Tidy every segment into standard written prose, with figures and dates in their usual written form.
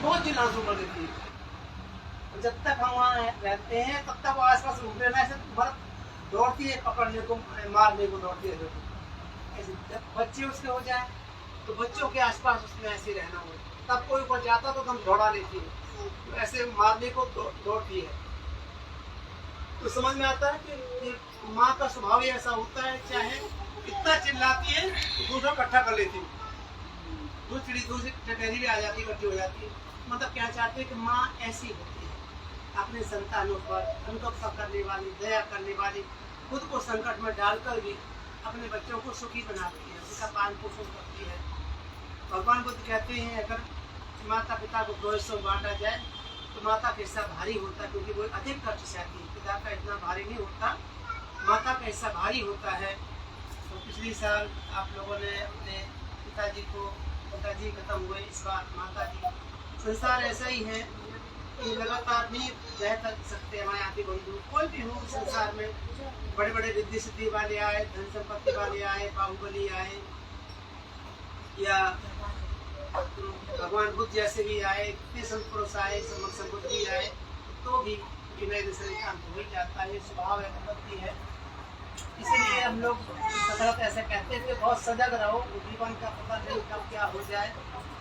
बहुत दिन आंसू कर देती है। जब तक हम वहाँ रहते हैं तब तक वो आसपास घूमते ना, ऐसे बर्फ दौड़ती है, पकड़ने को मारने को दौड़ती है ऐसे। जब बच्चे उसके हो जाए तो बच्चों के आसपास उसमें ऐसे रहना हो, तब कोई ऊपर जाता तो दम दौड़ा लेती है, तो ऐसे मारने को दौड़ती है। तो समझ में आता है कि माँ का स्वभाव ही ऐसा होता है, चाहे इतना चिल्लाती है तो दूसरा इकट्ठा कर लेती है, दूसरी टटेरी भी आ जाती है, इकट्ठी हो जाती है। मतलब क्या चाहते हैं कि माँ ऐसी होती है, अपने संतानों पर अनुकंपा करने वाली, दया करने वाली, खुद को संकट में डालकर भी अपने बच्चों को सुखी बनाती है, उनका पालन पोषण करती है। भगवान बुद्ध कहते हैं अगर माता पिता को 2 हिस्सों बांटा जाए तो माता का हिस्सा भारी होता है, क्योंकि वो अधिक कष्ट सहती है। पिता का इतना भारी नहीं होता, माता का हिस्सा भारी होता है। तो पिछले साल आप लोगों ने अपने पिताजी खत्म हुए, इस बार माता जी। संसार ऐसा ही है कि लगातार नहीं रह सकते हमारे आदि बंधु, कोई भी हो संसार में, बड़े बड़े रिद्धि सिद्धि वाले आए, धन संपत्ति वाले आए, बाहुबली आए, या भगवान बुद्ध जैसे भी आए, इतने संत पुरुष आए, समर्थ भी आए, तो भी विनय दूसरे का हो ही जाता है, स्वभाव है, प्रवृत्ति है। इसलिए हम लोग सतर्क ऐसे कहते हैं कि बहुत सजग रहो, जीवन का पता नहीं कब क्या हो जाए।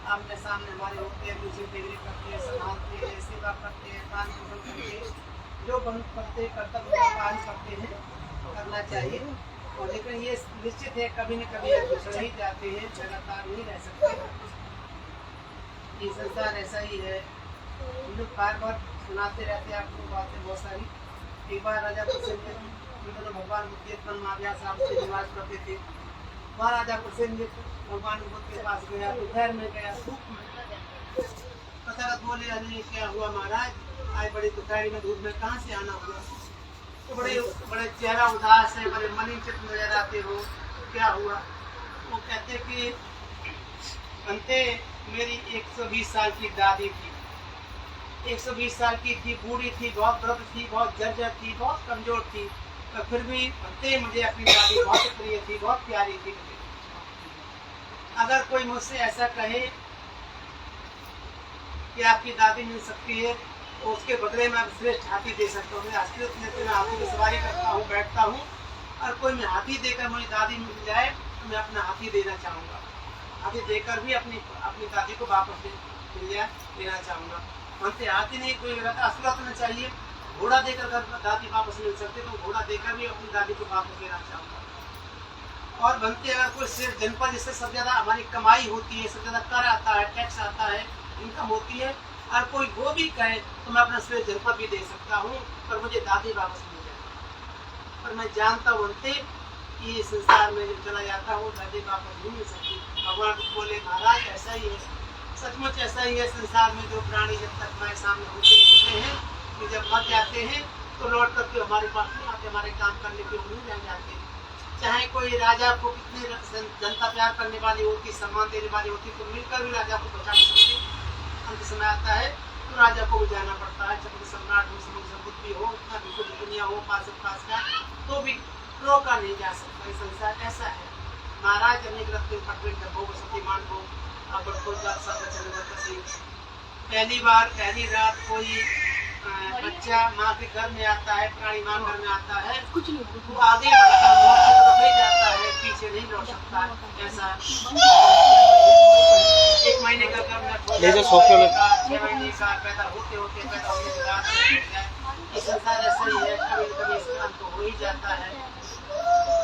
आमने सामने हमारे होते हैं, दूसरी डिग्री करते हैं, संभालते हैं, सेवा करते हैं, दान पुण्य करते हैं, जो बन करते कर्तव्य का पालन करते हैं, करना चाहिए। और लेकिन ये निश्चित है कभी न कभी गुजर ही जाते हैं, लगातार नहीं रह सकते। ये संसार ऐसा ही है, हम लोग बार बार सुनाते रहते हैं आपको बातें बहुत सारी। एक बार राजा प्रसन्न तो भगवान बुद्ध के माया साहब से निवास करते थे। वहाँ राजा प्रसन्न भगवान बुद्ध के पास गया, दोपहर में गया, धूप में कथारत बोले, अरे क्या हुआ महाराज, आज बड़ी दोपहरी में धूप में कहाँ से आना हुआ? तो बड़े चेहरा उदास है, बड़े मलिन चित्त नजर आते हो, क्या हुआ? वो कहते कि अंते मेरी 120 साल की दादी थी, 120 साल की थी, बूढ़ी थी, बहुत वृद्ध थी, बहुत जर्जर थी, बहुत कमजोर थी, तो फिर भी अंते मुझे अपनी दादी बहुत प्रिय थी, बहुत प्यारी थी मुझे। अगर कोई मुझसे ऐसा कहे कि आपकी दादी मिल सकती है तो उसके बदले में श्रेष्ठ हाथी दे सकता हूँ। मैं हाथी की सवारी करता हूँ, बैठता हूँ, और कोई मैं हाथी देकर मुझे दादी मिल जाए तो मैं अपना हाथी देना चाहूँगा, हाथी देकर भी अपनी दादी को वापस मिल जाए देना चाहूँगा। हमसे हाथी नहीं, कोई असुरत में चाहिए, घोड़ा देकर अगर दादी वापस मिल सकते तो घोड़ा देकर भी अपनी दादी को वापस देना चाहूँगा। और बनते अगर कोई सिर्फ जनपद जिससे सबसे ज़्यादा हमारी कमाई होती है, सबसे ज़्यादा कर आता है, टैक्स आता है, इनकम होती है, और कोई वो भी कहे तो मैं अपना श्रेष्ठ जनपद भी दे सकता हूँ, पर मुझे दादी वापस मिल जाए। पर मैं जानता हूँ बनते कि संसार में जब चला जाता है वो दादी वापस नहीं मिल सकती। भगवान बोले महाराज ऐसा ही है, सचमुच ऐसा ही है। संसार में जो प्राणी जब तक हमारे सामने होते हैं, कि जब मर जाते हैं तो लौट करके हमारे पास नहीं आते, हमारे काम करने के लिए नहीं जाते। चाहे कोई राजा को कितनी जनता प्यार करने वाली होती, सम्मान देने वाली होती, तो मिलकर भी राजा को बचा नहीं सकती। अंत समय आता है तो राजा को भी जाना पड़ता है, छत्र सम्राट हो, समुद्र बुद्धि हो, इतना भी कुछ दुनिया हो, पास का तो भी रोका नहीं जा सकता। संसार ऐसा है। महाराज अनेक रत्न पटवें डब्बो सती मान को पहली रात कोई बच्चा माँ के घर में आता है, प्राणी माँ घर में आता है, कुछ नहीं, वो आगे बढ़ता है, जाता है, पीछे नहीं लौट सकता। ऐसा 1 महीने का घर में 6 महीने का पैदा होते पैदा होने के बाद ये संसार ऐसा ही है, कभी कभी इसका अंत हो ही जाता है।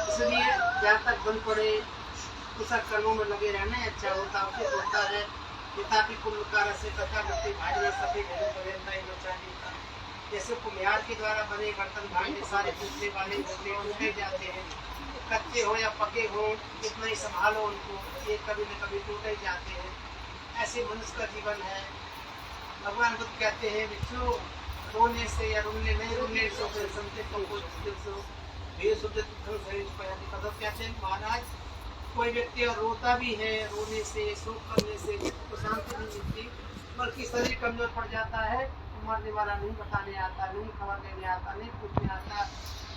इसलिए जहाँ तक बन पड़े उस कर्मों में लगे रहना अच्छा होता है, उचित होता है। यथापि कुंभकार से कथा करते भाजना सभी जैसे कुम्हार के द्वारा बने बर्तन भांडे सारे टूटने वाले टूटे जाते हैं, कच्चे हो या पके हो, कितना ही संभालो उनको, ये कभी न कभी टूटे जाते हैं। ऐसे मनुष्य का जीवन है। भगवान बुद्ध कहते हैं बिच्छू रोने से या रोने नहीं रोने से कहते हैं महाराज कोई व्यक्ति रोता भी है, रोने से शोक करने से तो शांति नहीं मिलती, बल्कि शरीर कमजोर पड़ जाता है, मरने वाला नहीं बताने आता, नहीं खबर लेने आता, नहीं पूछने आता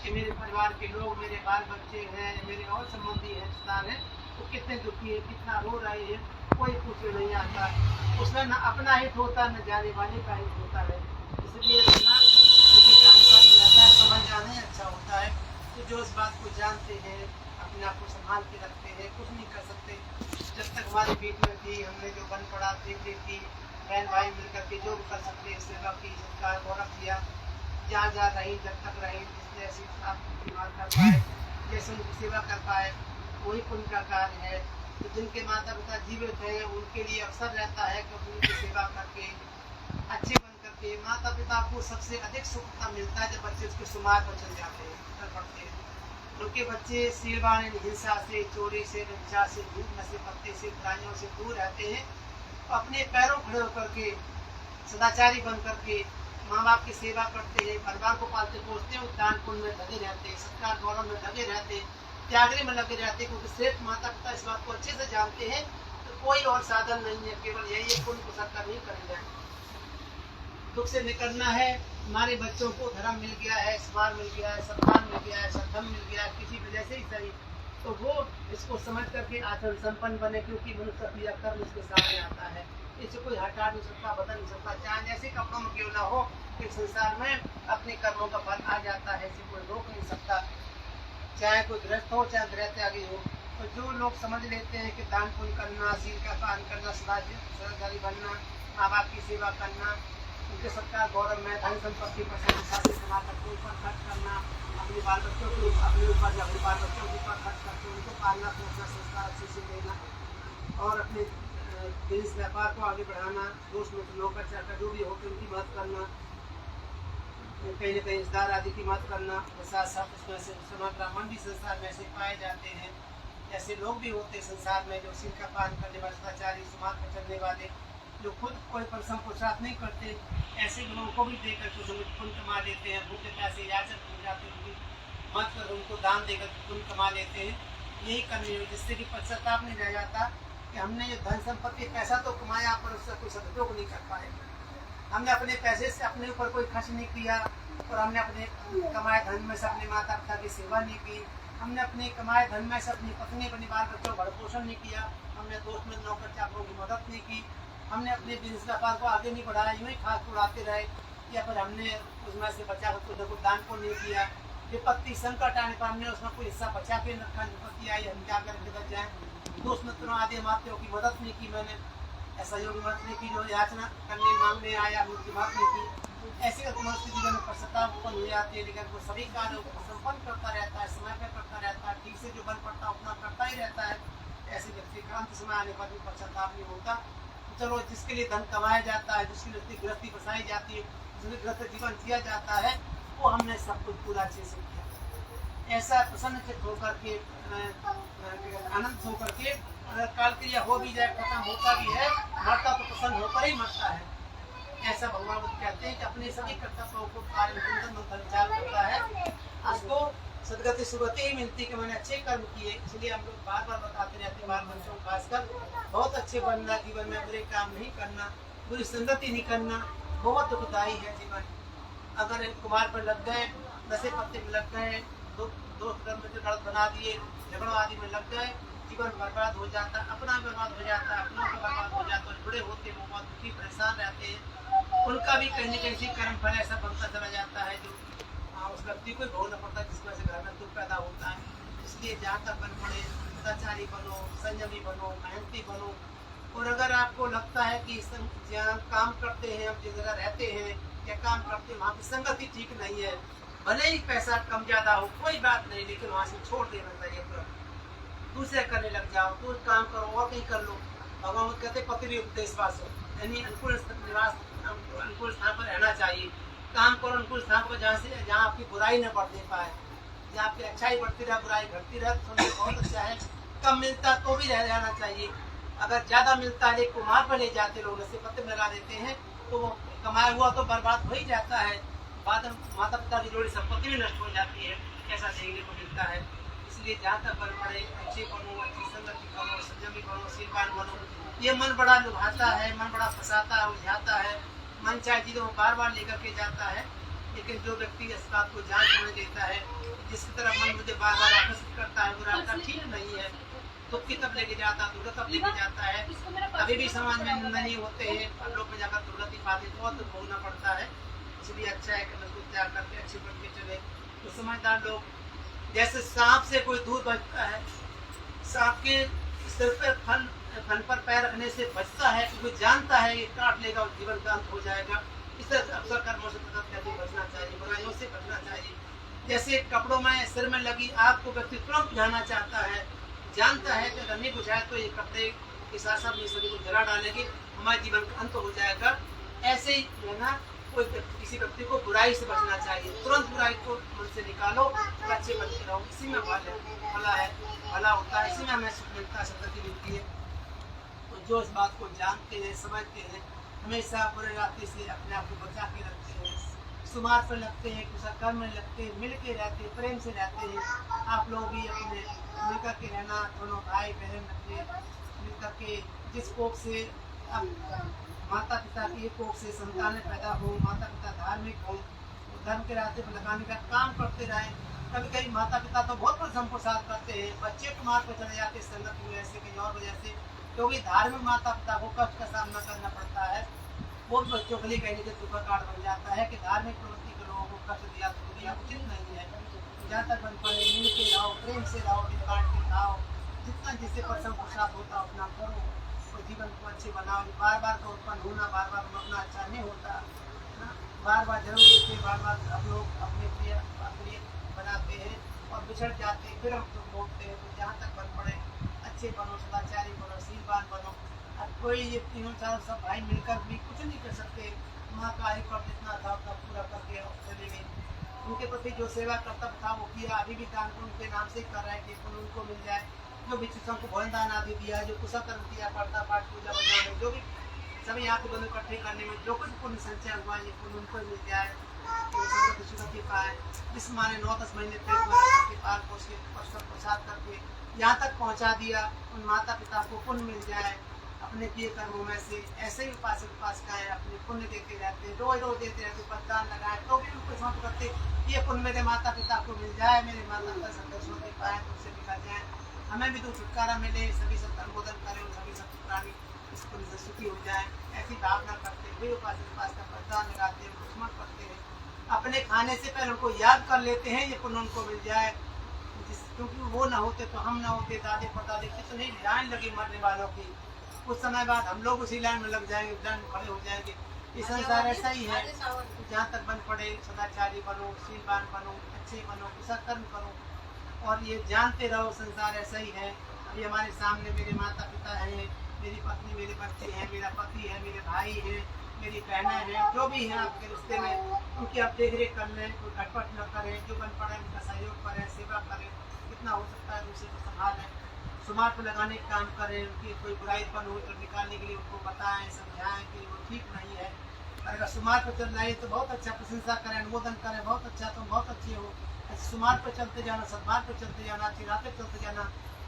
कि मेरे परिवार के लोग, मेरे बाल बच्चे हैं, मेरे और संबंधी हैं, रिश्तेदार हैं, वो कितने दुखी है, कितना रो रहे हैं। कोई पूछे नहीं आता। उसमें न अपना हित होता न जाने वाले का हित होता है। इसलिए रहना किसी काम का नहीं रहता है, समझ जाना ही अच्छा होता है। तो जो इस बात को जानते हैं, अपने आप को संभाल के रखते हैं, कुछ नहीं कर सकते। जब तक हमारे बीच में थी, हमने जो बन पड़ा देखी थी, बहन भाई मिलकर के जो भी कर सकते हैं सेवा की, सत्कार गौरव किया, जहाँ जहाँ रही जब तक रही, जिसने ऐसी आपकी बीमार कर पाए, जैसे उनकी सेवा कर पाए, वही पुण्य का कार्य है। तो जिनके माता पिता जीवित हैं उनके लिए अवसर रहता है कि उनकी सेवा करके अच्छे बन करके माता पिता को सबसे अधिक सुखता मिलता है जब बच्चे उसके सुमार पर चल जाते हैं, पढ़ते हैं। उनके बच्चे सेवा हिंसा से, चोरी से, व्यभिचार से, झूठ नशे पत्ते से, बुराइयों से दूर रहते हैं, अपने पैरों खड़े होकर के सदाचारी बन करके माँ बाप की सेवा करते हैं, परिवार को पालते पोसते हैं, दान पुण्य में लगे रहते हैं, सत्कार गौरव में लगे रहते हैं, त्यागने में लगे रहते हैं। क्योंकि सिर्फ माता पिता इस बात को अच्छे से जानते हैं तो कोई और साधन नहीं है, केवल यही है पुण्य को सत्कार नहीं करेंगे। दुख से निकलना है, हमारे बच्चों को धर्म मिल गया है, स्मार मिल गया है, सम्मान मिल गया है, सद्धम मिल गया है, किसी वजह से ही सही, तो वो इसको समझ करके आचरण संपन्न बने, क्योंकि मनुष्य क्रिया कर्म उसके सामने आता है। इसे कोई हटा नहीं सकता, बदल नहीं सकता, चाहे जैसे कपड़ों में क्यों ना हो, एक संसार में अपने कर्मों का फल आ जाता है, इसे कोई रोक नहीं सकता। चाहे कोई गृहस्थ हो, चाहे गृह त्यागी हो। तो जो लोग समझ लेते हैं कि दान पुण्य करना, शील का पालन करना, सदाचारी बनना, माँ बाप की सेवा करना, उनके सत्कार गौरव में धन संपत्ति पर कमा करके ऊपर खर्च करना, अपने बाल बच्चों के अपने ऊपर या अपने बाल बच्चों के ऊपर खर्च करके उनको पालना पोसना, संस्कार अच्छे से देना और अपने बिजनेस व्यापार को आगे बढ़ाना, दोस्त मित्र नौकर चाकर जो भी हो उनकी मदद करना, कहीं न कहीं रिश्तेदार आदि की मदद करना, साथ साथ उसमें से मुसलमान ब्राह्मण भी संसार में ऐसे पाए जाते हैं। ऐसे लोग भी होते संसार में जो शील का पालन करने वाले, सदाचारी, समाज पर चलने वाले, जो खुद कोई परिश्रम पुरुषार्थ नहीं करते, ऐसे लोगों को भी देकर कुछ पुण्य कमा लेते हैं। भूखे प्यासे याचक हो जाते हैं, मत कर उनको दान देकर पुण्य कमा लेते हैं। यही करनी है जिससे कि पश्चाताप नहीं रह जाता कि हमने ये धन संपत्ति पैसा तो कमाया पर उसका कोई सदुपयोग नहीं कर पाए। हमने अपने पैसे से अपने ऊपर कोई खर्च नहीं किया और हमने अपने कमाए धन में से अपने माता पिता की सेवा नहीं की, हमने अपने कमाए धन में से अपनी पत्नी परिवार बच्चों का भरण पोषण नहीं किया, हमने दोस्त में नौकर चाकरों की मदद नहीं की, हमने अपने बिजनेस व्यापार को आगे नहीं बढ़ाया, यूँ ही खास उड़ाते रहे, या फिर हमने उसमें से बचा कर कुछ न कुछ दान को नहीं किया। विपत्ति संकट आने पर हमने उसमें कोई हिस्सा बचा के रखा, विपत्ति आई हम क्या करके बच जाए। दोस्त मित्रों आदि माताओं की मदद नहीं की मैंने, ऐसा योग मदद नहीं की, जो याचना करने मांगने आया उनकी बात नहीं की। ऐसी मनुष्य जीवन में पश्चाताप उत्पन्न हो जाती है, लेकिन वो सभी कार्यों को संपन्न करता रहता है, समय पर करता रहता है, ठीक से जो बन पड़ता है उतना करता ही रहता है। ऐसे व्यक्ति का अंत समय आने पर भी पश्चाताप नहीं होता। चलो जिसके लिए धन कमाया जाता है, जिसके लिए गृहस्थी बसाई जाती है, जिसके गृहस्थ जीवन जिया जाता है, वो हमने सब कुछ पूरा अच्छे से किया। ऐसा प्रसन्न चित्त होकर के आनंद होकर के अगर काल क्रिया हो भी जाए, खत्म होता भी है, मरता तो प्रसन्न होकर ही मरता है। ऐसा भगवान बुद्ध कहते हैं कि अपने सभी कर्तव्यों को विचार करता है, उसको सदगति सुगति ही मिलती कि मैंने अच्छे कर्म किए। इसलिए हम लोग बार बार बताते रहते हैं, बाल बच्चों को खासकर बहुत अच्छे बनना, जीवन में बुरे काम नहीं करना, बुरी संगति नहीं करना, बहुत दुखदायी है जीवन। अगर कुमार पर लग गए, नशे पत्ते में लग गए, दोस्त लड़त बना दिए, झगड़ों आदि में लग गए, जीवन बर्बाद हो जाता, अपना बर्बाद हो जाता, अपनों का बर्बाद हो जाता है। बूढ़े होते वो बहुत दुखी परेशान रहते हैं, उनका भी कहीं न कहीं कर्म फल ऐसा बनता चला जाता है जो उस व्यक्ति को भोगना पड़ता है, जिसकी वजह से घर में दुख पैदा होता है। इसलिए जहाँ तक बन पड़े सदाचारी बनो, संयमी बनो, मेहनती बनो। और अगर आपको लगता है कि जहाँ काम करते हैं, हम जिस जगह रहते हैं या काम करते हैं, वहाँ की संगति ठीक नहीं है, भले ही पैसा कम ज़्यादा हो कोई बात नहीं, लेकिन वहाँ से छोड़ देना चाहिए, दूसरे करने लग जाओ, दूर काम करो और कहीं कर लो। भगवान कहते पति भी उपदेश वासो, यानी अनुकूल निवास, अनुकूल स्थान पर रहना चाहिए। काम करो अनुकूल स्थान पर जहाँ आपकी बुराई न बढ़ने पाए, जहाँ आपकी अच्छाई बढ़ती रहे, बुराई घटती रहे, तो बहुत अच्छा है। कम मिलता तो भी रह जाना चाहिए। अगर ज़्यादा मिलता है, कुमार पर ले जाते लोग, नशे पत्ते में लगा देते हैं, तो वो कमाया हुआ तो बर्बाद हो ही जाता है। बाद में माता पिता की जोड़ी संपत्ति भी नष्ट हो जाती है, ऐसा देखने को मिलता है। इसलिए जहाँ तक बन पड़े अच्छे बनो, अच्छी संगति बनो, संयमी बनो, शीलवान बनो। ये मन बड़ा लुभाता है, मन बड़ा फंसाता है, उलझाता है, मन चाहे चीज़ों को बार बार लेकर के जाता है। लेकिन जो व्यक्ति इस बात को जांच करने देता है, जिसकी तरफ मन मुझे बार बार आकर्षित करता है, वो रास्ता ठीक नहीं है, दुख की तब लेके जाता, दुर्गत तब लेके जाता है। अभी भी समाज में निंदनीय होते हैं, परलोक में जाकर दुर्गति पाते तो बहुत भोगना पड़ता है। इसलिए अच्छा है कि मजबूत त्याग करके अच्छी बन के चले। तो समझदार लोग, जैसे सांप से कोई दूर बचता है, सांप के सिर पर फन पर पैर रखने से बचता है, क्योंकि जानता है ये काट लेगा और जीवन का अंत हो जाएगा। इस तरह अवसर कर्मों से बचना चाहिए, बुराइयों से बचना चाहिए। जैसे कपड़ों में सिर में लगी आग को व्यक्ति तुरंत बुझाना चाहता है, जानता है कि अगर नहीं बुझाए तो ये कपड़े के साथ साथ ये शरीर को जला डालेंगे, हमारे जीवन का अंत हो जाएगा। ऐसे ही है ना, कोई किसी व्यक्ति को बुराई से बचना चाहिए, तुरंत बुराई को मन से निकालो, अच्छे बन के रहो। इसी में भला है, भला होता है, इसी में हमें सुख मिलता है, सदगति मिलती है। तो जो इस बात को जानते हैं, समझते हैं, हमेशा बुरे रास्ते से अपने आप को बचा के रखते हैं, सुमार पर लगते हैं, कुछ कर्म में लगते हैं, मिल के रहते हैं, प्रेम से रहते हैं। आप लोग भी अपने मिलकर के रहना, दोनों भाई बहन अपने मिलकर के, जिस कोख से अब माता पिता की कोख से संतानें पैदा हो, माता पिता धार्मिक हो, धर्म के रास्ते पर लगाने का काम करते रहें। कभी कभी माता पिता तो बहुत परिश्रम प्रसाद करते हैं, बच्चे कुमार पर चले जाते संगत की वजह से, कहीं और वजह से, क्योंकि धार्मिक माता पिता को कष्ट का सामना करना पड़ता है। वो बच्चों के लिए कहने के दुख का कारण बन जाता है कि धार्मिक प्रवृत्ति के लोगों को कष्ट दिया तो दिया उचित नहीं है। जहाँ तक बन पड़े मिल के रहो, प्रेम से रहो, दिन बांट के खाओ, जितना जिससे परिश्रम प्रसाद होता उतना करो, तो जीवन को अच्छे बनाओ। बार बार तो उत्पन्न होना, बार बार मरना अच्छा नहीं होता ना। बार बार जन्म लेते, बार बार हम लोग अपने प्रिय बनाते हैं और बिछड़ जाते हैं, फिर हम दुख भोगते हैं। तो जहाँ तक बन पड़े अच्छे बनो, सदाचारी बनो, शीलवान बनो। अब कोई ये तीनों चार सब भाई मिलकर भी कुछ नहीं कर सकते। माँ का आयु पर जितना था उतना पूरा करके चले गए। उनके प्रति जो सेवा कर्तव्य था वो किया, अभी भी दान उनके नाम से कर रहे हैं कि पुण्य उनको मिल जाए। जो भी चीज़ों को भोजन दान आदि दिया, जो कुशल कर्म किया, पढ़ता पाठ पूजा वगैरह में, जो भी सभी यहाँ के बंधु इकट्ठे करने में जो कुछ पुण्य संचय हुआ, ये पुण्य उनको मिल जाए, सुखी पाए। जिस माने 9-10 महीने पेट में पाल पोष के प्रसाद करके यहाँ तक पहुँचा दिया, उन माता पिता को पुण्य मिल जाए अपने किए कर्मों में से। ऐसे ही उपासकाएं अपने पुण्य देते रहते, रोज रोज देते रहते, पदान लगाए तो भी उनको समझ करते ये पुण्य मेरे माता पिता को मिल जाए, मेरे माता पिता संतोष होते पाए तो उससे निकल जाए, हमें भी तो छुटकारा मिले, सभी सब अनुमोदन करें और सभी सब प्राणी इस पुण्य से सुखी हो जाए। ऐसी भावना करते हुए उपास का पदान लगाते हैं, उनको स्मरण करते हैं, अपने खाने से पहले उनको याद कर लेते हैं ये पुण्य उनको मिल जाए। क्योंकि वो ना होते तो हम ना होते, दादे परदादे कितनी लाइन लगी मरने वालों की, कुछ समय बाद हम लोग उसी लाइन में लग जाएंगे, लाइन में खड़े हो जाएंगे। ये संसार ऐसा ही है। जहाँ तक बन पड़े सदाचारी बनो, शीलवान बनो, अच्छे बनो, कुशल कर्म करो और ये जानते रहो संसार ऐसा ही है। अभी हमारे सामने मेरे माता पिता हैं, मेरी पत्नी, मेरे बच्चे हैं, मेरा पति है, मेरे भाई हैं, मेरी बहनें हैं, जो भी हैं आपके रिश्ते में, उनकी आप देख रेख कर लें, कोई खटपट न करें, जो बन पड़े उनका सहयोग करें, सेवा करें, कितना हो सकता है दूसरे को संभालें, सुमार पर लगाने का काम करें। उनकी कोई बुराई उत्पन्न हो तो निकालने के लिए उनको बताएं, समझाएं कि वो ठीक नहीं है। अगर सुमार पर चल रही है तो बहुत अच्छा, प्रशंसा करें, अनुमोदन करें, बहुत अच्छा, तुम बहुत अच्छे हो। सुमार पर चलते जाना, सद्मार्ग पर चलते जाना, चिराते चलते जाना,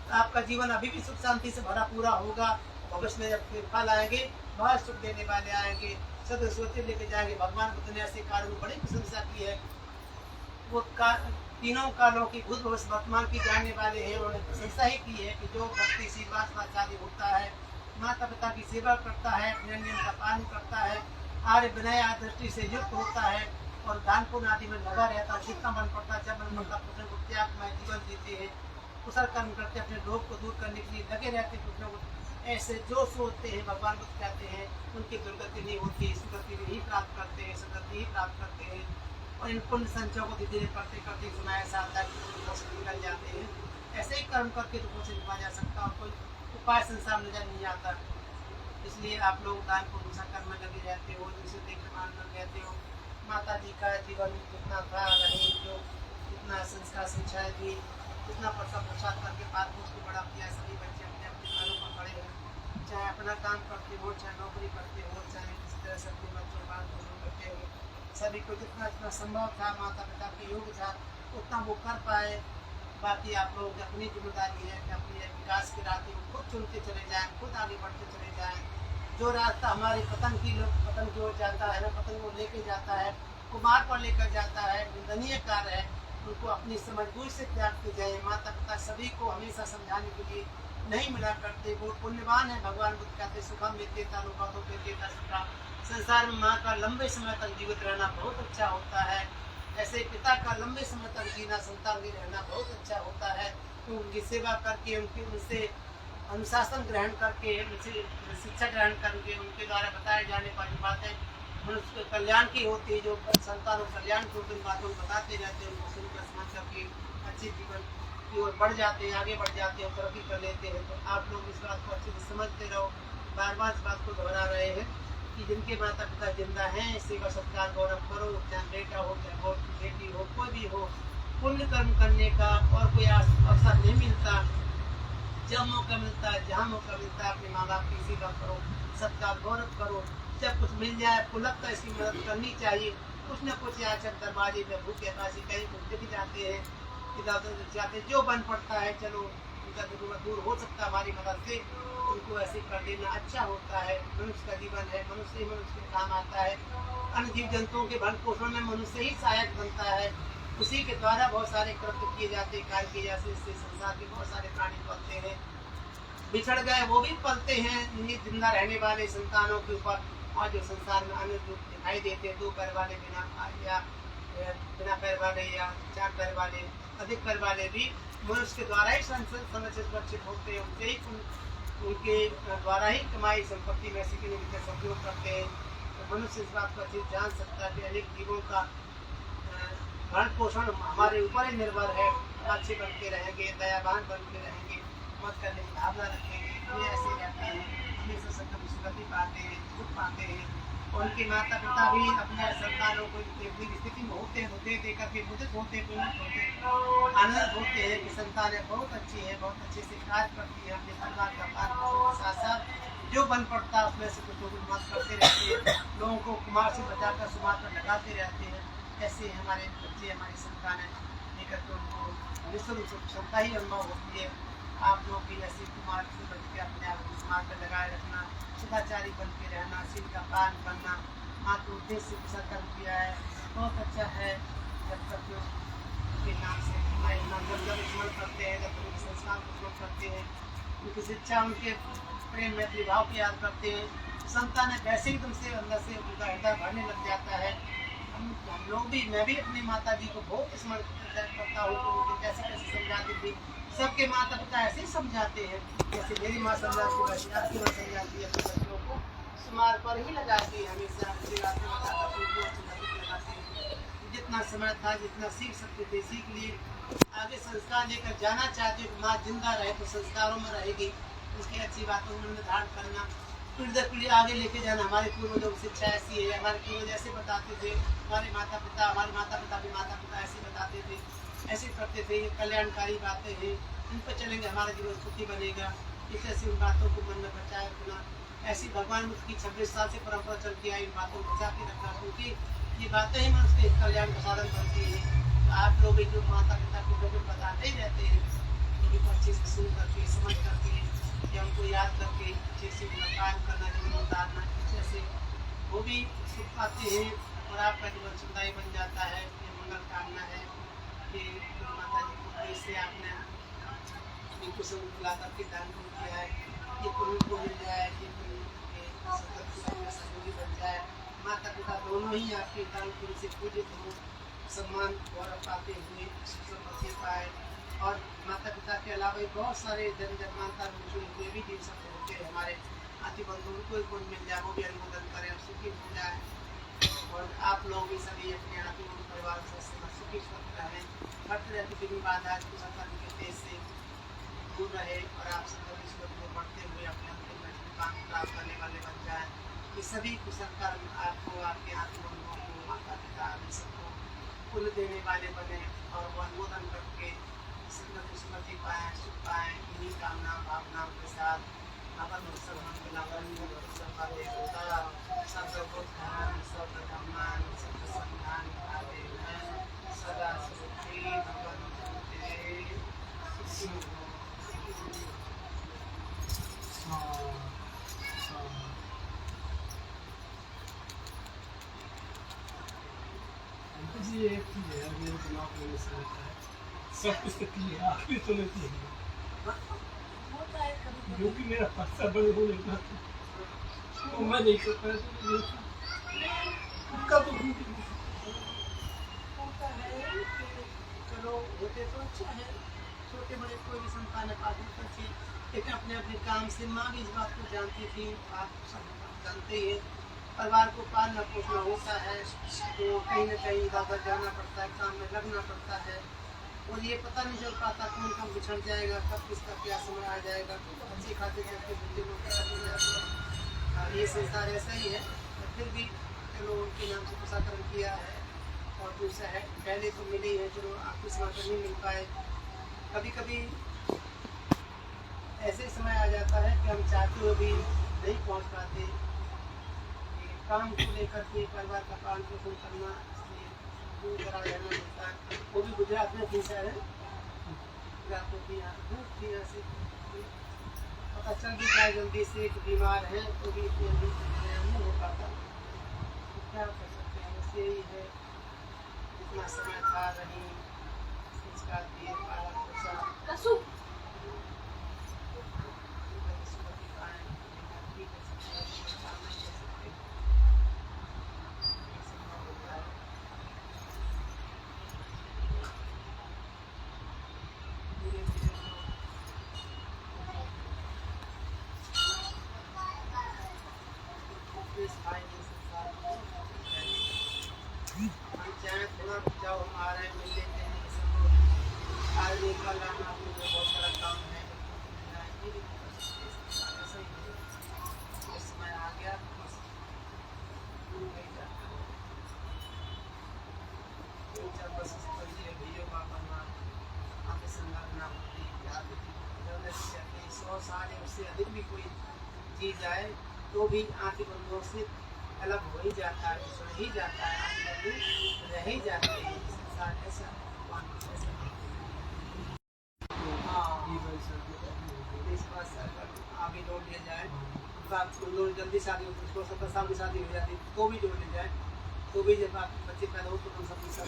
तो आपका जीवन अभी भी सुख शांति से भरा पूरा होगा। भविष्य में जब फल आएंगे, बहुत सुख देने वाले आएंगे, सद सोते लेके जाएंगे। भगवान बुद्ध ने ऐसे कार्य में बड़ी प्रशंसा की है। वो तीनों कालों की भूत भविष्य वर्तमान की जानने वाले हैं। उन्होंने प्रशंसा ही की है कि जो भक्ति शीलवान होता है, माता पिता की सेवा करता है, नियम का पालन करता है, आर्य विनय दृष्टि से युक्त होता है और दान पुण्य आदि में लगा रहता है, जितना मन पड़ता है, जब मन पड़ता पुत्र को त्यागमय जीवन जीते हैं, कुशल कर्म करते अपने रोग को दूर करने के लिए लगे रहते हैं। कुछ लोग ऐसे जो सोचते हैं, भगवान बुद्ध कहते हैं, उनकी दुर्गति नहीं होती, सुगति ही प्राप्त करते हैं, सदगति ही प्राप्त करते हैं। और इन पुण्य संचयों को धीरे धीरे करते करते सुनाया साधक निकल जाते हैं। ऐसे ही कर्म करके दुखों से निपा जा सकता और कोई उपाय संसार नजर नहीं आता। इसलिए आप लोग दान पुण्य कर्म में लगे रहते हो, जिसे देख मान कर रहते हो। माता जी का जीवन जितना था रहे, जो जितना संस्कार शिक्षाएँ दी, जितना प्रसाद करके पाल पोष के बड़ा किया, सभी बच्चे अपने अपने कारों पर खड़े हैं, चाहे अपना काम करते हो, चाहे नौकरी करते हो, चाहे किसी तरह से अपने बच्चों पाल पोषण करते हो। सभी को जितना जितना संभव था, माता पिता के योग था, उतना वो कर पाए। बाकी आप लोग अपनी जिम्मेदारी है कि अपने विकास के रास्ते को खुद चुनते चले जाएं, खुद आगे बढ़ते चले जाएं। जो रास्ता हमारे पतन की ओर जाता है, पतन को लेके जाता है, कुमार पर लेकर जाता है, निंदनीय कार्य है, उनको अपनी समझबूझ से त्यागते जाए। माता पिता सभी को हमेशा समझाने के लिए नहीं मिला करते वो पुण्यवान है। भगवान बुद्ध कहते सुखम मित्येता लोकादोपेत्येता सुखा। संसार में माँ का लंबे समय तक जीवित रहना बहुत अच्छा होता है। ऐसे पिता का लंबे समय तक जीना, संतान भी रहना बहुत अच्छा होता है। तो उनकी सेवा करके, उनसे अनुशासन ग्रहण करके, उनसे शिक्षा ग्रहण करके, उनके द्वारा बताए जाने वाली बातें मनुष्य के कल्याण की होती है। जो संतानों कल्याण को उन बातों को बताते रहते हैं, उनको सुनकर समझ करके अच्छे जीवन की ओर बढ़ जाते हैं, आगे बढ़ जाते हैं, तरक्की कर लेते हैं। तो आप लोग इस बात को अच्छे से समझते रहो। बार बार इस बात को दोहरा रहे हैं कि जिनके माता पिता जिंदा हैं, सेवा सत्कार गौरव करो, चाहे बेटा हो, चाहे बेटी हो, कोई भी हो। पुण्य कर्म करने का और कोई अवसर नहीं मिलता। जब मौका मिलता है, जहाँ मौका मिलता है, अपने माँ बाप की सेवा करो, सत्कार गौरव करो। जब कुछ मिल जाए, आपको लगता है इसकी मदद करनी चाहिए, कुछ न कुछ याचक दरवाजे पे भूखे प्यासे कहीं कुछ दिख जाते हैं, इधर उधर जाते, जो बन पड़ता है, चलो उनका जरूरत दूर हो सकता है हमारी मदद से, उनको ऐसे कर देना अच्छा होता है। मनुष्य का जीवन है, मनुष्य ही मनुष्य के काम आता है। अन्य जीव जंतुओं के भरण पोषण में मनुष्य ही सहायक बनता है। उसी के द्वारा बहुत सारे कृत्य किए जाते, कार्य किए जाते, इससे संसार के बहुत सारे प्राणी पलते हैं। बिछड़ गए वो भी पलते हैं जिंदा रहने वाले संतानों के ऊपर। और जो संसार में अन्य रूप दिखाई देते, दो पैर वाले, बिना पैर वाले या चार पैर वाले, अधिक पैर वाले भी मनुष्य के द्वारा ही संरक्षित होते हैं। उनके द्वारा ही कमाई संपत्ति में से उनका सहयोग करते हैं। तो मनुष्य इस बात को अच्छे जान सकता है कि अनेक जीवों का भरण पोषण हमारे ऊपर ही निर्भर है। अच्छे बन के रहेंगे, दयावान बन के रहेंगे, मत करने की भावना रखेंगे, ये ऐसे रहते हैं, हमेशा संकट सुगति पाते हैं, सुख पाते हैं। और उनके माता पिता भी अपने संतानों को एक स्थिति में होते हैं, होते देकर के मुदित होते, आनंद होते हैं कि संतानें बहुत अच्छी है, बहुत अच्छे से कार्य करती है, अपने परिवार का पालन पोषण के साथ साथ जो बन पड़ता है उसमें से कुछ मत करते रहते हैं, लोगों को कुमार से बचाकर सुमार पर लगाते रहते हैं। ऐसे हमारे बच्चे, हमारी संतानें लेकर के उनको निःशुल्क क्षमता ही अनुभव होती है। आप लोग भी ऐसे कुमार से बच के अपने आप को समाज पर लगाए रखना, सदाचारी बन के रहना, सील का पालन करना, आपको उद्देश्य से कुशल कर्म किया है, बहुत अच्छा है। जब तक के नाम से जब स्मरण करते हैं, जब तक उनके संस्कार को स्मरण करते हैं, उनकी शिक्षा, उनके प्रेम मैत्री भाव की याद करते हैं, संतान वैसे ही तुमसे अंदर से उनका हृदय भरने लग जाता है। हम लोग भी, मैं भी अपनी माता जी को बहुत स्मरण करता हूँ, तो उनको कैसे कैसे समझाती थी। सबके माता पिता ऐसे ही समझाते हैं, जैसे मेरी माँ समझाती है, आपकी माँ समझाती है, अपने बच्चों को सुमार पर ही लगाती है, हमेशा लगाती है। जितना समय था, जितना सीख सकते थे सीख लिए। आगे संस्कार लेकर जाना चाहते हो, माँ जिंदा रहे तो संस्कारों में रहेगी, उसकी अच्छी बातों में धारण करना, पीढ़ी दर पीढ़ी आगे लेके जाना। हमारे पूर्वजों की शिक्षा ऐसी है, हमारे पूर्वज ऐसे बताते थे, हमारे माता पिता भी माता पिता ऐसे बताते थे, ऐसे करते थे। ये कल्याणकारी बातें हैं, इन पर चलेंगे, हमारा जीवन सुखी बनेगा। इस ऐसी उन बातों को मन में बचाए रखना। ऐसी भगवान बुद्ध की 26 साल से परंपरा चलती आई, इन बातों को बचा के रखना, क्योंकि ये बातें ही मनुष्य के कल्याण का साधन बनती है। तो आप लोग जो माता पिता को लोग बताते ही रहते हैं, उनको अच्छे से सुन करके, समझ करके, या उनको याद करके अच्छे से उनका काम करना, जीवन उतारना, जैसे वो भी सुख पाते हैं और आपका जीवन सुखदायी बन जाता है। ये मंगल कामना है कि माता जी को जैसे आपने इनको सब बुला करके दान को किया है, ये पुण्य को मिल जाए, ये पुण्य सहयोगी बन जाए। माता पिता दोनों ही आपके दान पुण्य से पूजित हो, सम्मान गौरव पाते हुए सुख बचे पाए। और माता पिता के अलावा बहुत सारे जन जन्मांतर हुए भी जीव सकते होते हैं, हमारे आदि बंधु, उनको ही गुण मिल जाए, वो भी अनुमोदन करें और सुखी हो जाए। और आप लोग भी सभी अपने आदि परिवार से सुखी स्वस्थ रहें, बढ़ते रहते बिन बाधा कुशल कर्म के तेज से दूर रहे, और आप सब ईश्वर को बढ़ते हुए अपने अंतिम मुकाम प्राप्त करने वाले बन जाए। ये सभी कुशल कर्म आपको, आपके आदि बंधुओं को, माता पिता आदि सबको पुण्य देने वाले बने, और वो अनुमोदन करके स्मृति पाए, सुख पाए। इन्हीं कामना भावनाओं के साथ सदा सुखी जी एक चीज है, मेरे दिमाग में सब कुछ तो आखिरी तो नहीं है। जो कि मेरा पैसा बड़े होने का तो मैं नहीं सकता उनका तो होता है कि चलो होते तो अच्छा है, छोटे बड़े कोई भी संतान है पालने तो अच्छी, लेकिन अपने अपने काम से माँ भी इस बात को जानती थी, आप सब जानते ही हैं, परिवार को पालना पोषना होता है तो कहीं ना कहीं इधर उधर जाना पड़ता है, काम में लगना पड़ता है, और ये पता नहीं चल पाता कौन कब बिछड़ जाएगा, कब किसका क्या समय आ जाएगा, तो अच्छी खाते करके बच्चे लोग ये संसार ऐसा ही है, फिर भी चलो उनके नाम से प्रसाकरण किया है। और दूसरा है पहले तो मिले ही है, चलो आपको समाचार नहीं मिल पाए, कभी कभी ऐसे समय आ जाता है कि हम चाहते हुए भी नहीं पहुंच पाते, काम को लेकर के परिवार का पालन पोषण करना, इसलिए दूर दराज रहना पड़ता है। वो भी गुजरात में थी सर, गुजरात में थी, यहाँ से पता चल भी जाए जल्दी से कि बीमार है तो भी इतनी जल्दी नहीं हो पाता, तो क्या कर सकते हैं, बस यही है, इतना समय था रही संस्कार दिए पाला पोसा जाओ हम आ रहे हैं मिल लेते हैं, सबको आज निकल आना मुझे बहुत सारा काम है, ये भी कर सकते हैं, ऐसा ही है, इस समय आ गया बस नहीं जाता है, तीन चार बस ये भैया बाबा ना आप संभालना होती है, 100 साल या उससे अधिक भी कोई जी जाए तो भी आँख बंदों से अलग हो ही जाता है, सुन ही जाता है, रह ही जाते हैं, संसार ऐसा हाँ इस बात से अगर आगे जोड़ लिया जाए, लोग जल्दी शादी होती है, 70 साल की शादी हो जाती तो भी जोड़ लिया जाए, तो भी जब आप बच्चे पैदा हो तो हम सब सब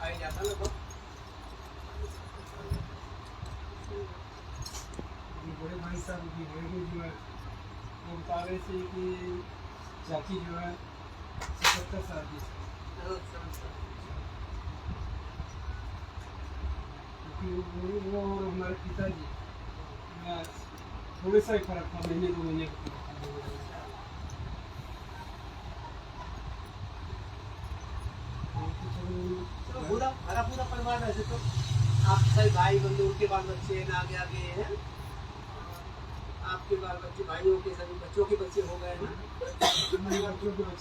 आ ही जाता ना, तो बड़े भाई साहब की रेडियो जो है वो बता रहे थे कि चाची जो है 77 साल की, क्योंकि वो और हमारे पिताजी में थोड़े सा ही फर्क था, महीने 2 महीने का पूरा हरा पूरा परिवार वैसे तो आप सही भाई बंधु उनके बाल बच्चे आगे आगे हैं, आपके बाल बच्चे भाइयों के सभी बच्चों के बच्चे हो गए हैं,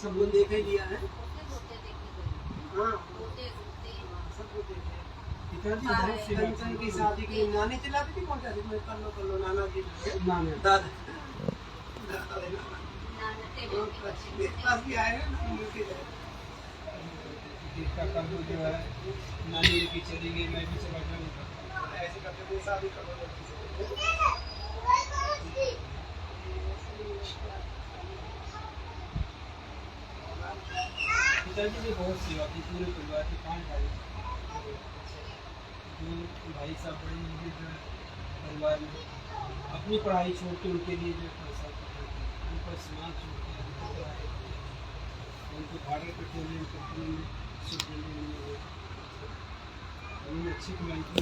सब लोग देख ही लिया है, हाँ सबको देखे, पिताजी बहुत सी कंचन की शादी के लिए नानी चिल्लाती थी, कौन कहती थी कर लो नाना जी दादा मेरे पास भी आए हैं मिलके जाए, जिसका कर्ज जो है नानी की चली गई, मैं भी चला गया, ऐसे करके वो शादी कर लो पिताजी ने बहुत सेवा की पूरे परिवार की, 5 भाई, जो भाई साहब बड़े मुझे जो है परिवार में अपनी पढ़ाई छोड़ के उनके लिए जो पैसा उनका सामान छोड़ के उनको पढ़ाई, उनको भाड़े पे पेट्रोलियम कंपनी में उन्होंने अच्छी कमाई की,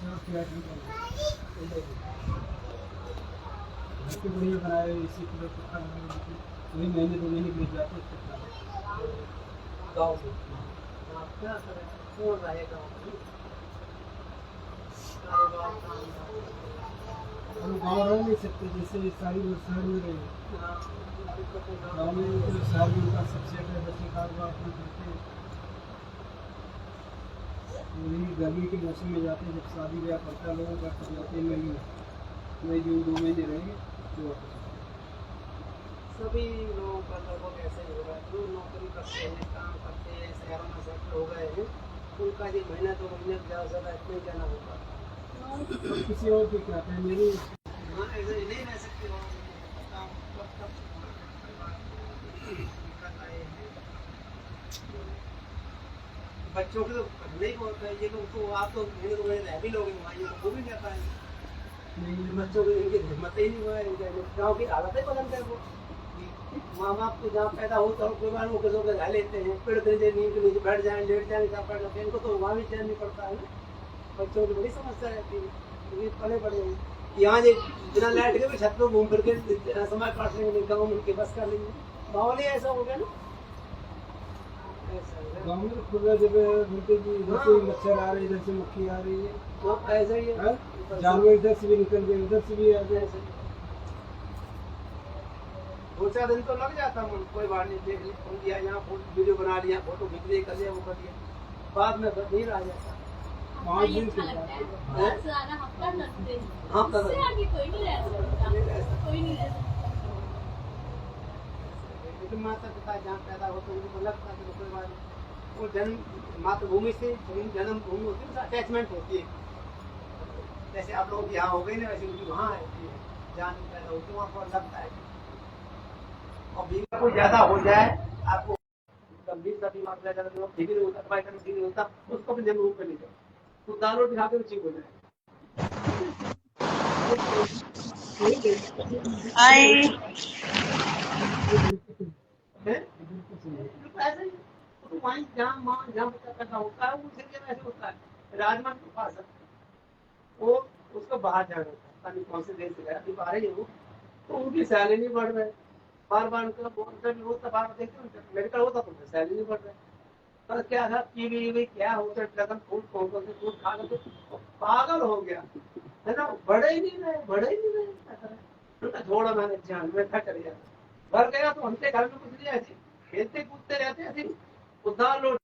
घर के बढ़िया बनाए, इसी पूरा वही महीने 2 महीने मिल जाते गाँव में क्या करें, कौन रहेगा हम गाँव रह नहीं सकते, जैसे सारी लोग शहर में रहे, गाँव में तो शहर में उनका सबसे अच्छा बच्चे कारोबार अपना करते हैं, वही गर्मी के मौसम में जाते हैं, जब शादी ब्याह पड़ता है लोगों का तब जाते हैं, मई जून 2 महीने रहेंगे तो वापस सभी लोगों का लगभग ऐसे ही होगा, जो नौकरी करते हैं काम करते हैं शहरों में सेटल हो गए हैं, उनका जो महीना 2 महीने ज़्यादा इतना ही जाना होगा, किसी और की क्या है मेरी हाँ ऐसे नहीं रह सकते हो, बच्चों के तो नहीं होता है, ये लोग तो आप तो महीने 2 महीने रह भी लोगे वहाँ, ये तो वो भी नहीं पाएंगे, नहीं बच्चों को इनकी हिम्मत ही नहीं हुआ, गाँव की हालत ही बदल गए वो। माँ बाप तो जहाँ पैदा होता हो कोई बार वो किसी को रह लेते हैं, पेड़ के नीचे नींद के नीचे बैठ जाए, लेट जाए, जहाँ पढ़ लेते हैं, इनको तो वहाँ भी चैन नहीं पड़ता है ना। बच्चों की बड़ी समस्या रहती है, ये पले पड़े हैं। यहाँ जो बिना लाइट के भी छत पे घूम फिर के समय काट लेंगे, गाँव में उनके बस कर लेंगे, माहौल ही ऐसा हो गया ना। ऐसा है। गाँव में तो खुला जगह घूमते जी, इधर से मच्छर आ रहे, इधर से मक्खी आ रही है, तो ऐसा ही है। हाँ? जानवर इधर से भी निकल गए, उधर से भी आ गए। ऐसे ही। 2-4 दिन तो लग जाता है, कोई बात नहीं, देख लिया, फोन किया, यहाँ वीडियो बना लिया, फोटो खींच लिया, कर लिया, वो कर लिया, बाद में नहीं रह जाता। 5 दिन अच्छा के लगता है, बाद बहुत ज्यादा हफ्ता 10 दिन, हफ्ता उससे 10 आगे कोई नहीं रह सकता, नहीं रह सकता। कोई नहीं रह सकता। लेकिन माता पिता जहाँ पैदा होते हैं उनको लगता है कि कोई बात नहीं, वो जन्म मातृभूमि से जन्मभूमि होती है, अटैचमेंट होती है। जैसे आप लोग यहाँ हो गए ना, वैसे उनकी वहाँ होती है, जहाँ नहीं पैदा होती है वहाँ पर लगता है। और बीमार कोई ज्यादा हो जाए, आपको गंभीर सा बीमार हो जाए, तो ठीक नहीं होता, दवाई करना ठीक नहीं होता, उसको भी जरूर कर लीजिए, तो दाल रोटी खा के भी ठीक हो जाए। आई हैं? तो ऐसे ही, तो वहीं जहाँ बच्चा पैदा होता है उस एरिया में ऐसे होता है। राजमान के पास है, वो उसको बाहर जाना होता है, पता नहीं कौन से देश से गया, अभी बाहर ही है वो, तो उनकी सैलरी नहीं बढ़ रही, बार बार उनका भी होता, बार बार देखते मेडिकल होता तो सैलरी नहीं बढ़ रही। पर क्या था, टीवी क्या होता है, ड्रैगन फ्रूट कौन कौन से फ्रूट खा के तो पागल हो गया है ना, बढ़े ही नहीं रहे, बढ़े ही नहीं रहे, ऐसा है। उनका छोड़ा मैंने ध्यान में कर गया, घर गया तो हमसे घर में कुछ नहीं, ऐसे खेलते कूदते रहते ऐसे, उदार लोग